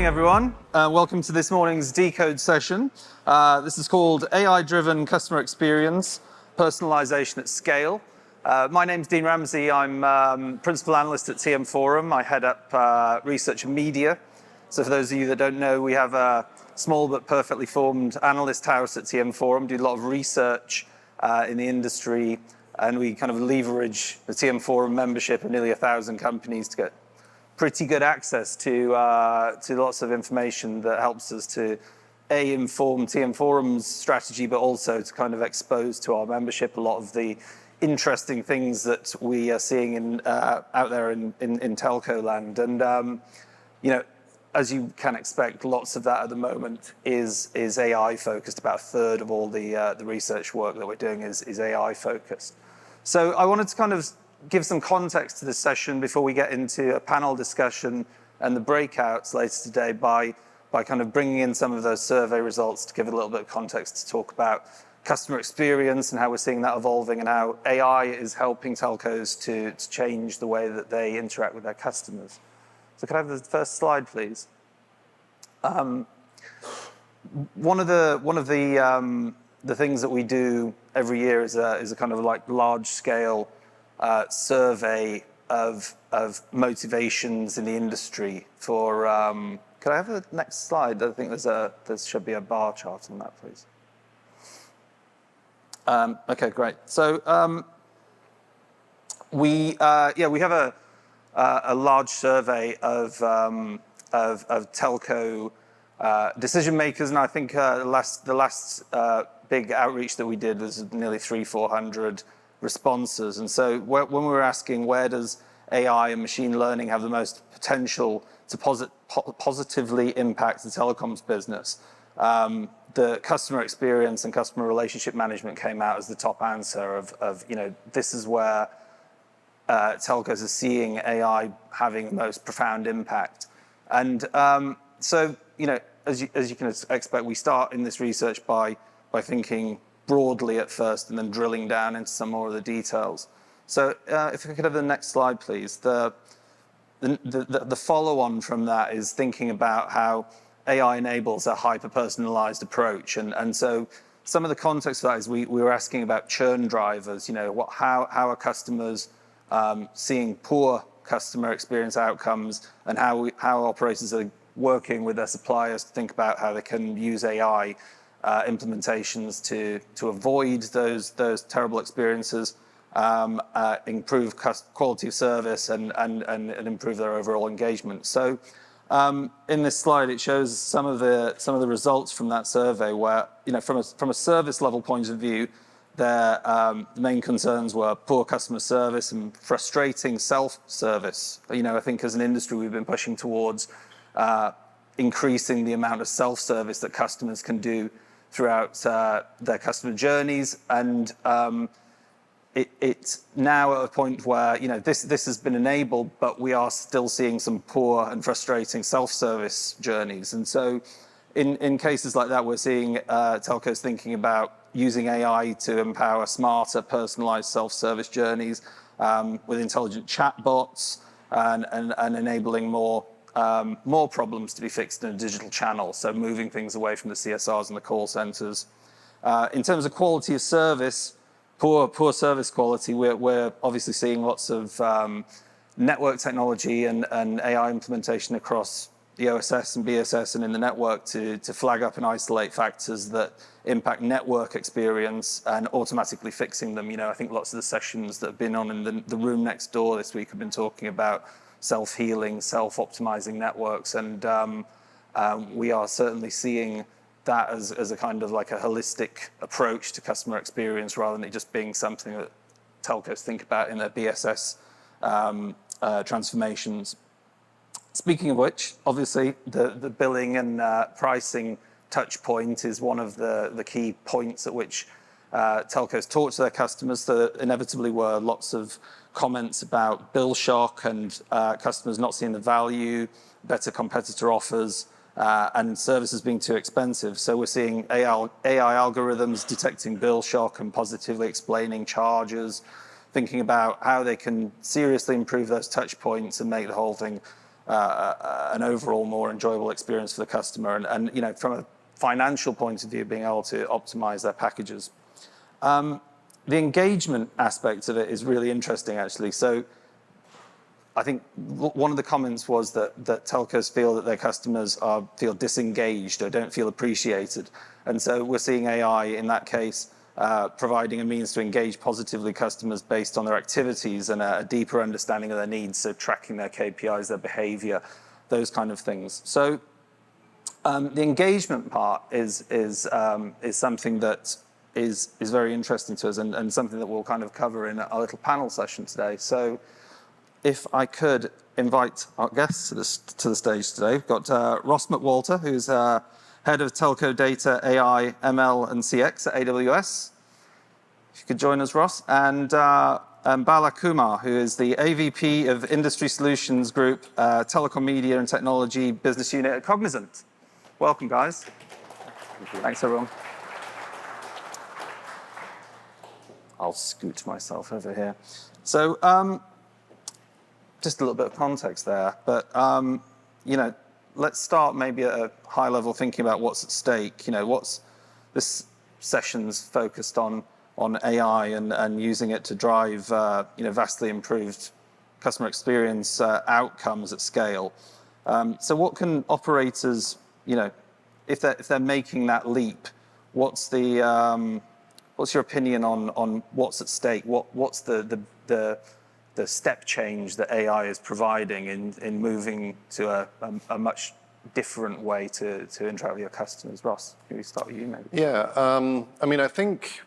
morning, everyone. Welcome to this morning's Decode session. This is called AI-Driven Customer Experience, Personalization at Scale. My name's Dean Ramsay. I'm Principal Analyst at TM Forum. I head up Research and Media. So for those of you that don't know, we have a small but perfectly formed analyst house at TM Forum, do a lot of research in the industry, and we kind of leverage the TM Forum membership of nearly 1,000 companies to get pretty good access to lots of information that helps us to inform TM Forum's strategy, but also to kind of expose to our membership a lot of the interesting things that we are seeing out there in telco land. And as you can expect, lots of that at the moment is AI focused. About a third of all the research work that we're doing is AI focused. So I wanted to kind of give some context to this session before we get into a panel discussion and the breakouts later today by kind of bringing in some of those survey results to give it a little bit of context to talk about customer experience and how we're seeing that evolving and how AI is helping telcos to change the way that they interact with their customers. So could I have the first slide, please? One of the things that we do every year is a kind of like large scale survey of motivations in the industry for. Could I have the next slide? I think there should be a bar chart on that, please. Okay, great. So we have a large survey of telco decision makers, and I think the last big outreach that we did was nearly 300-400 responses. And so when we were asking where does AI and machine learning have the most potential to positively impact the telecoms business, the customer experience and customer relationship management came out as the top answer of this is where telcos are seeing AI having the most profound impact. And so as you can expect, we start in this research by thinking broadly at first and then drilling down into some more of the details. So if I could have the next slide, please. The follow-on from that is thinking about how AI enables a hyper-personalized approach. And so some of the context for that is we were asking about churn drivers, how are customers seeing poor customer experience outcomes, and how operators are working with their suppliers to think about how they can use AI implementations to avoid those terrible experiences, improve quality of service, and improve their overall engagement. So in this slide, it shows some of the results from that survey where, from a service level point of view, the main concerns were poor customer service and frustrating self-service. I think as an industry, we've been pushing towards increasing the amount of self-service that customers can do throughout their customer journeys. And it's now at a point where, this has been enabled, but we are still seeing some poor and frustrating self-service journeys. And so in cases like that, we're seeing telcos thinking about using AI to empower smarter, personalized self-service journeys with intelligent chatbots and enabling more problems to be fixed in a digital channel, so moving things away from the CSRs and the call centers. In terms of quality of service, poor service quality, we're obviously seeing lots of network technology and AI implementation across the OSS and BSS and in the network to flag up and isolate factors that impact network experience and automatically fixing them. I think lots of the sessions that have been on in the room next door this week have been talking about self-healing, self-optimizing networks, and we are certainly seeing that as a kind of like a holistic approach to customer experience rather than it just being something that telcos think about in their BSS transformations. Speaking of which, obviously the billing and pricing touch point is one of the key points at which telcos talk to their customers. So there inevitably were lots of comments about bill shock and customers not seeing the value, better competitor offers, and services being too expensive. So we're seeing AI algorithms detecting bill shock and positively explaining charges, thinking about how they can seriously improve those touch points and make the whole thing an overall more enjoyable experience for the customer, and from a financial point of view, being able to optimize their packages. The engagement aspect of it is really interesting, actually. So I think one of the comments was that telcos feel that their customers feel disengaged or don't feel appreciated. And so we're seeing AI in that case providing a means to engage positively customers based on their activities and a deeper understanding of their needs, so tracking their KPIs, their behavior, those kind of things. So the engagement part is something that is very interesting to us and something that we'll kind of cover in a little panel session today. So if I could invite our guests to the stage today. We've got Ross McWalter, who's Head of Telco Data, AI, ML, and CX at AWS. If you could join us, Ross. And Bala Kumar, who is the AVP of Industry Solutions Group, Telecom Media and Technology Business Unit at Cognizant. Welcome, guys. Thanks, everyone. I'll scoot myself over here. So just a little bit of context there, but let's start maybe at a high level thinking about what's at stake. What's this session's focused on AI and using it to drive vastly improved customer experience outcomes at scale. So what can operators, if they're making that leap, what's your opinion on what's at stake? What's the step change that AI is providing in moving to a much different way to interact with your customers? Ross, can we start with you maybe? Yeah, I think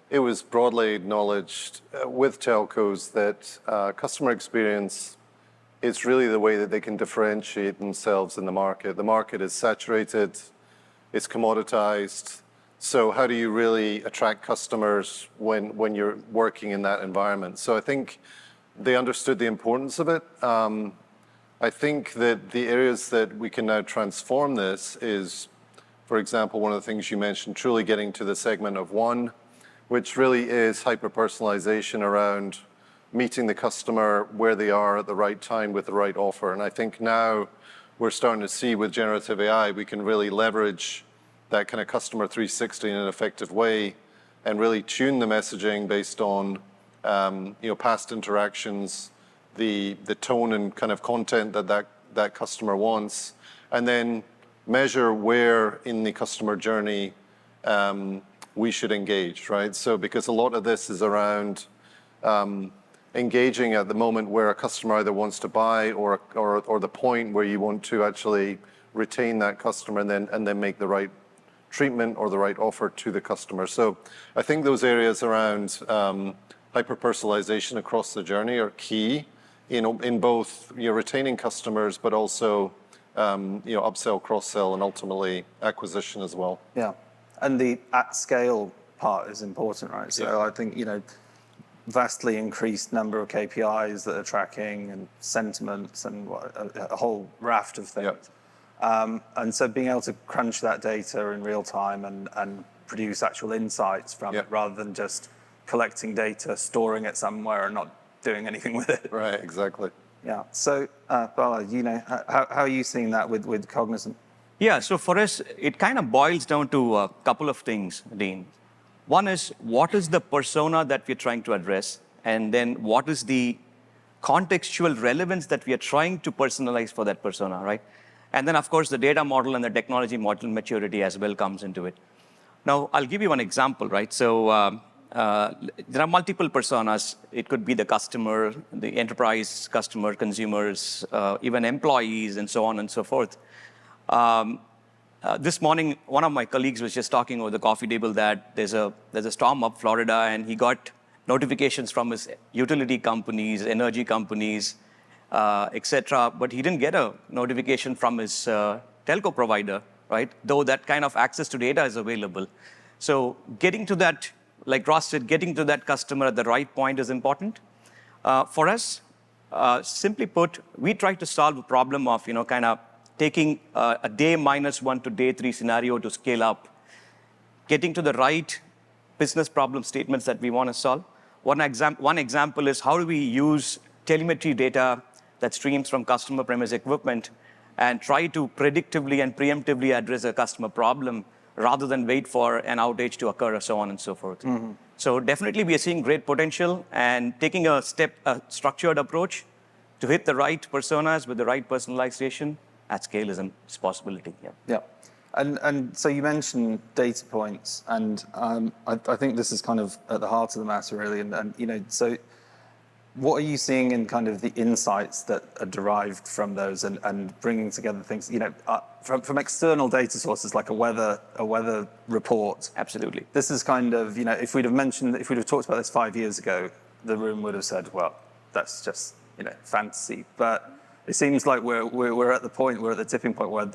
it was broadly acknowledged with telcos that customer experience is really the way that they can differentiate themselves in the market. The market is saturated, it's commoditized. So how do you really attract customers when you're working in that environment? So I think they understood the importance of it. I think that the areas that we can now transform this is, for example, one of the things you mentioned, truly getting to the segment of one, which really is hyper-personalization around meeting the customer where they are at the right time with the right offer. And I think now we're starting to see with generative AI, we can really leverage that kind of customer 360 in an effective way and really tune the messaging based on past interactions, the tone and kind of content that customer wants, and then measure where in the customer journey we should engage, right? So because a lot of this is around engaging at the moment where a customer either wants to buy or the point where you want to actually retain that customer and then make the right treatment or the right offer to the customer. So I think those areas around hyper-personalization across the journey are key, in both retaining customers, but also upsell, cross-sell, and ultimately acquisition as well. Yeah, and the at-scale part is important, right? So yeah. I think vastly increased number of KPIs that are tracking and sentiments and a whole raft of things. Yep. And so being able to crunch that data in real time and produce actual insights from it rather than just collecting data, storing it somewhere and not doing anything with it. Right, exactly. Yeah. So, Bala, how are you seeing that with Cognizant? Yeah, so for us, it kind of boils down to a couple of things, Dean. One is, what is the persona that we're trying to address? And then what is the contextual relevance that we are trying to personalize for that persona, right? And then, of course, the data model and the technology model maturity as well comes into it. Now, I'll give you one example, right? So there are multiple personas. It could be the customer, the enterprise customer, consumers, even employees, and so on and so forth. This morning, one of my colleagues was just talking over the coffee table that there's a storm up Florida, and he got notifications from his utility companies, energy companies, etc. But he didn't get a notification from his telco provider, right? Though that kind of access to data is available. So getting to that, like Ross said, getting to that customer at the right point is important. For us, simply put, we try to solve a problem of, kind of taking a day -1 to day 3 scenario to scale up, getting to the right business problem statements that we want to solve. One example is, how do we use telemetry data that streams from customer premise equipment and try to predictively and preemptively address a customer problem rather than wait for an outage to occur or so on and so forth. So definitely we are seeing great potential and taking a structured approach to hit the right personas with the right personalization at scale is a possibility. Yeah. And so you mentioned data points, and I think this is kind of at the heart of the matter, really. And so what are you seeing in kind of the insights that are derived from those, and bringing together things, from external data sources like a weather report? Absolutely. This is kind of, if we'd have talked about this 5 years ago, the room would have said, well, that's just fantasy. But it seems like we're at the tipping point where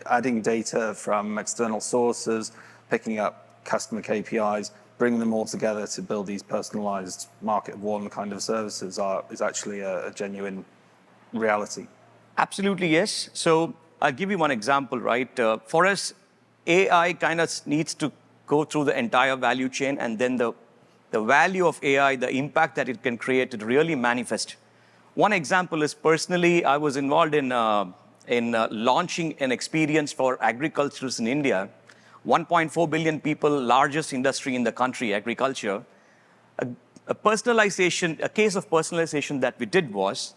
adding data from external sources, picking up customer KPIs, bringing them all together to build these personalized market of one kind of services is actually a genuine reality. Absolutely, yes. So I'll give you one example, right? For us, AI kind of needs to go through the entire value chain, and then the value of AI, the impact that it can create, to really manifest. One example is, personally, I was involved in launching an experience for agriculturists in India. 1.4 billion people, largest industry in the country, agriculture. A case of personalization that we did was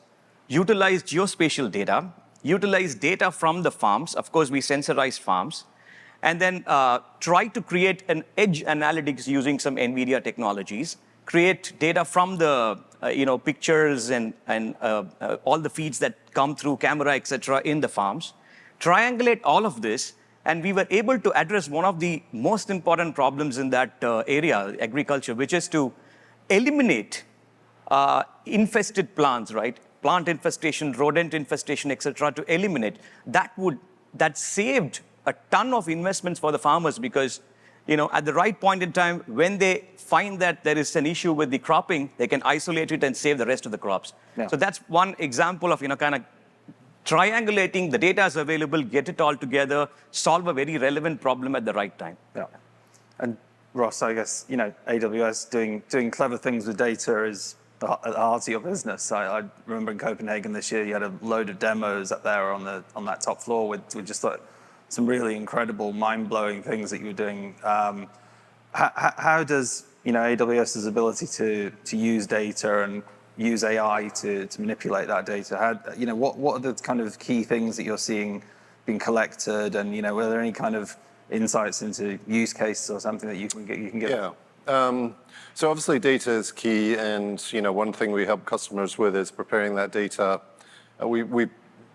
utilize geospatial data, utilize data from the farms. Of course, we sensorized farms, and then try to create an edge analytics using some NVIDIA technologies, create data from the pictures and all the feeds that come through camera, etc., in the farms, triangulate all of this, and we were able to address one of the most important problems in that area, agriculture, which is to eliminate infested plants, right? Plant infestation, rodent infestation, etc., to eliminate. That saved a ton of investments for the farmers, because at the right point in time, when they find that there is an issue with the cropping, they can isolate it and save the rest of the crops. Yeah. So that's one example of kind of triangulating the data is available, get it all together, solve a very relevant problem at the right time. Yeah. And Ross, I guess AWS doing clever things with data is at the heart of your business. I remember in Copenhagen this year, you had a load of demos up there on that top floor with just some really incredible, mind-blowing things that you were doing. How does AWS's ability to use data and use AI to manipulate that data? What are the kind of key things that you're seeing being collected, and were there any kind of insights into use cases or something that you can get? Yeah. So obviously data is key, and one thing we help customers with is preparing that data. We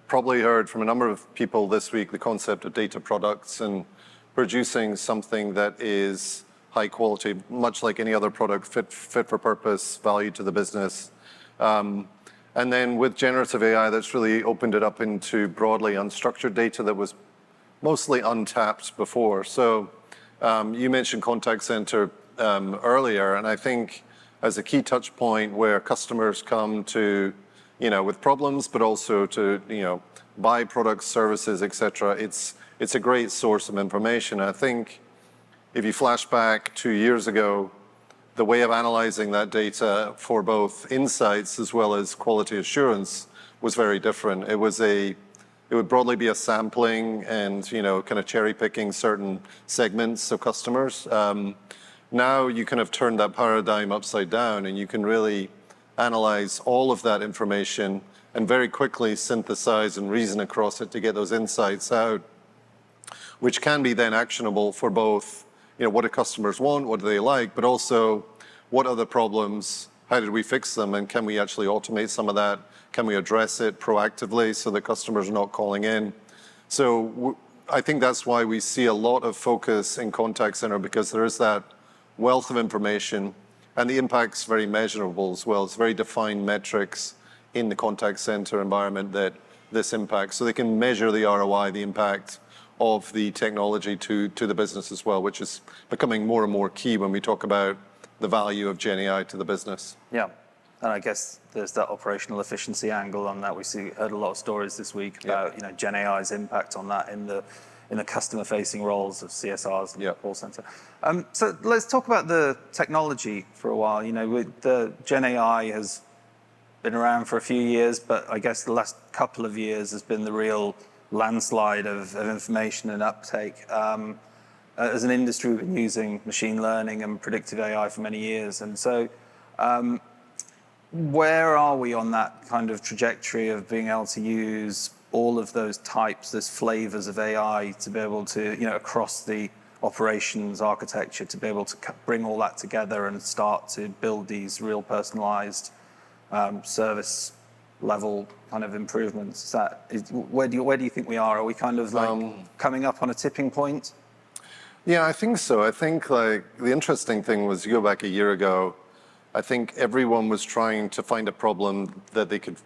probably heard from a number of people this week the concept of data products and producing something that is high quality, much like any other product, fit for purpose, value to the business. And then with generative AI, that's really opened it up into broadly unstructured data that was mostly untapped before. So you mentioned contact center earlier, and I think as a key touch point where customers come to, with problems, but also to, buy products, services, etc., it's a great source of information. I think if you flash back 2 years ago, the way of analyzing that data for both insights as well as quality assurance was very different. It would broadly be a sampling and kind of cherry picking certain segments of customers. Now you kind of turn that paradigm upside down, and you can really analyze all of that information and very quickly synthesize and reason across it to get those insights out, which can be then actionable for both what do customers want, what do they like, but also what are the problems, how did we fix them, and can we actually automate some of that? Can we address it proactively so the customers are not calling in? So I think that's why we see a lot of focus in contact center, because there is that wealth of information, and the impact's very measurable as well. It's very defined metrics in the contact center environment that this impacts. So they can measure the ROI, the impact of the technology to the business as well, which is becoming more and more key when we talk about the value of Gen AI to the business. Yeah, and I guess there's that operational efficiency angle on that. Heard a lot of stories this week about Gen AI's impact on that in the customer-facing roles of CSRs and the call center. So let's talk about the technology for a while. With the Gen AI has been around for a few years, but I guess the last couple of years has been the real landslide of information and uptake. As an industry, we've been using machine learning and predictive AI for many years. And so where are we on that kind of trajectory of being able to use all of those types, those flavors of AI to be able to, across the operations architecture, to be able to bring all that together and start to build these real personalized service level kind of improvements? Where do you think we are? Are we kind of like coming up on a tipping point? Yeah, I think so. I think like the interesting thing was, you go back a year ago, I think everyone was trying to find a problem that they could,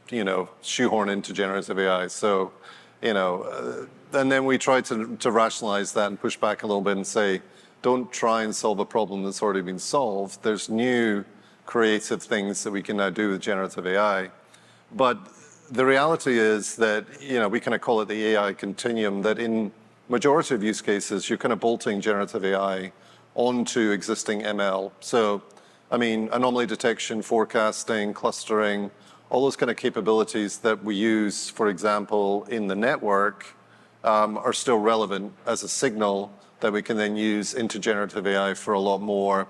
shoehorn into generative AI. So, and then we tried to rationalize that and push back a little bit and say, don't try and solve a problem that's already been solved. There's new creative things that we can now do with generative AI. But the reality is that, we kind of call it the AI continuum, that in majority of use cases, you're kind of bolting generative AI onto existing ML. So, I mean, anomaly detection, forecasting, clustering, all those kind of capabilities that we use, for example, in the network, are still relevant as a signal that we can then use into generative AI for a lot more,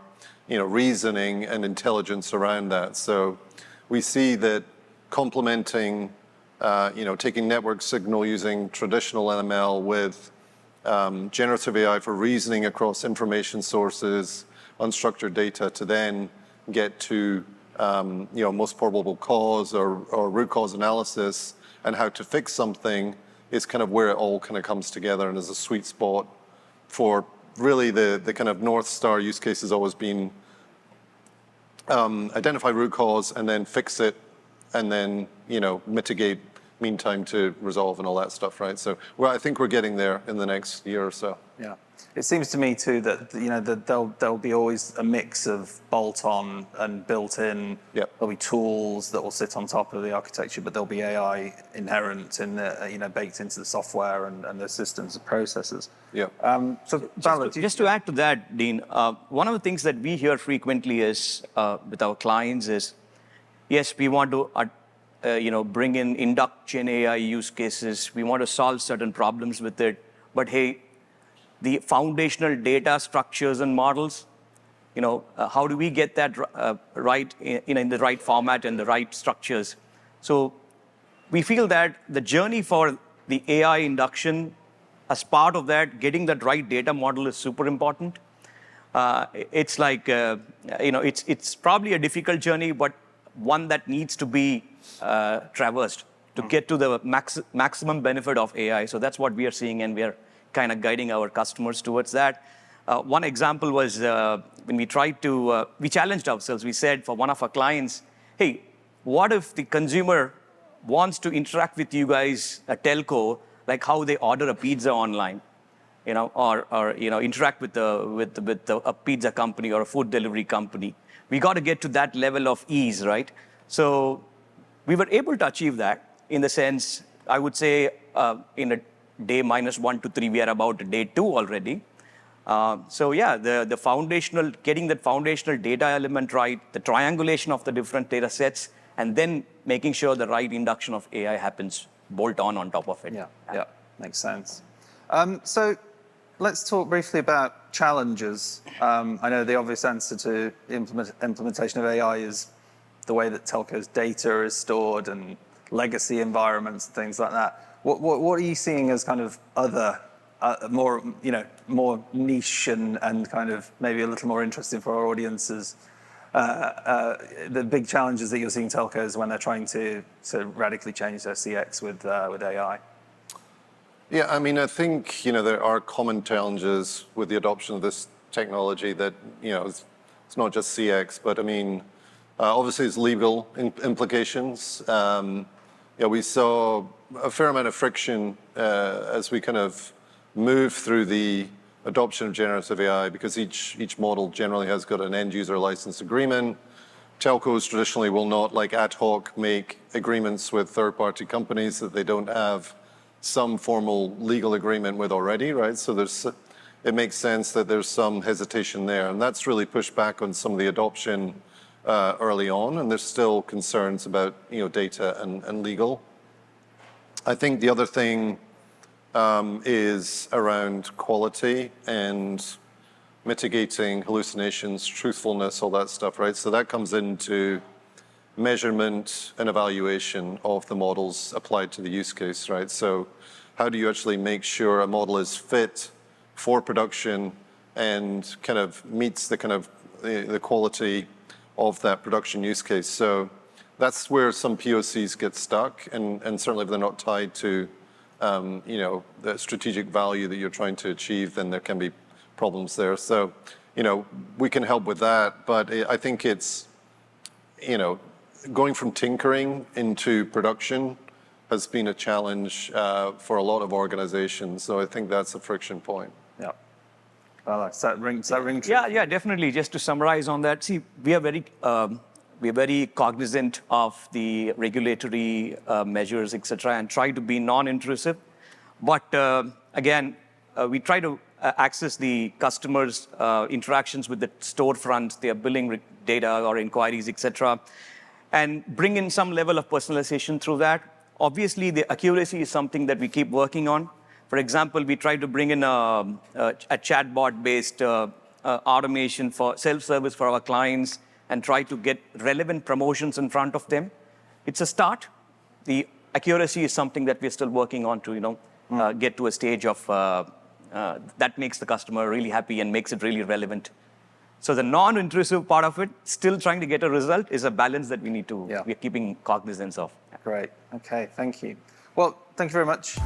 reasoning and intelligence around that. So we see that complementing, taking network signal using traditional ML with generative AI for reasoning across information sources, unstructured data, to then get to most probable cause or root cause analysis and how to fix something, is kind of where it all kind of comes together, and is a sweet spot for really the kind of North Star use case has always been identify root cause and then fix it, and then mitigate mean time to resolve and all that stuff, right? So I think we're getting there in the next year or so. Yeah. It seems to me too that that there'll be always a mix of bolt-on and built-in. Yep. There'll be tools that will sit on top of the architecture, but there'll be AI inherent in the baked into the software and the systems and processes. Yeah. So Bala, Just to add to that, Dean, one of the things that we hear frequently is with our clients is, yes, we want to bring in induction AI use cases. We want to solve certain problems with it, but hey, the foundational data structures and models, how do we get that right in the right format and the right structures? So we feel that the journey for the AI induction, as part of that, getting that right data model is super important. It's like, it's probably a difficult journey, but one that needs to be traversed to get to the maximum benefit of AI. So that's what we are seeing, and we are kind of guiding our customers towards that. One example was when we tried to, we challenged ourselves. We said for one of our clients, hey, what if the consumer wants to interact with you guys, a telco, like how they order a pizza online, or interact with a pizza company or a food delivery company? We got to get to that level of ease, right? So we were able to achieve that in the sense, I would say, in a day -1 to 3, we are about day 2 already. So yeah, the foundational, getting that foundational data element right, the triangulation of the different data sets, and then making sure the right induction of AI happens bolt on top of it. Yeah, makes sense. So let's talk briefly about challenges. I know the obvious answer to implementation of AI is the way that telco's data is stored and legacy environments and things like that. What are you seeing as kind of other, more niche and kind of maybe a little more interesting for our audiences, the big challenges that you're seeing telcos when they're trying to radically change their CX with AI? Yeah, I mean, I think, there are common challenges with the adoption of this technology that, it's not just CX, but I mean, obviously it's legal implications. We saw a fair amount of friction as we kind of move through the adoption of generative AI, because each model generally has got an end user license agreement. Telcos traditionally will not like ad hoc make agreements with third-party companies that they don't have some formal legal agreement with already, right? So it makes sense that there's some hesitation there, and that's really pushed back on some of the adoption early on, and there's still concerns about data and legal. I think the other thing is around quality and mitigating hallucinations, truthfulness, all that stuff, right? So that comes into measurement and evaluation of the models applied to the use case, right? So how do you actually make sure a model is fit for production and kind of meets the kind of the quality of that production use case? So that's where some POCs get stuck, and certainly if they're not tied to the strategic value that you're trying to achieve, then there can be problems there. So, we can help with that, but I think it's, going from tinkering into production has been a challenge for a lot of organizations. So I think that's a friction point. Yeah. Does that ring true? Yeah, definitely. Just to summarize on that, see, we are very cognizant of the regulatory measures, etc., and try to be non-intrusive. But again, we try to access the customers' interactions with the storefronts, their billing data or inquiries, etc., and bring in some level of personalization through that. Obviously, the accuracy is something that we keep working on. For example, we try to bring in a chatbot-based automation for self-service for our clients and try to get relevant promotions in front of them. It's a start. The accuracy is something that we're still working on to, get to a stage of that makes the customer really happy and makes it really relevant. So the non-intrusive part of it, still trying to get a result, is a balance that we're keeping cognizance of. Great. Okay, thank you. Well, thank you very much.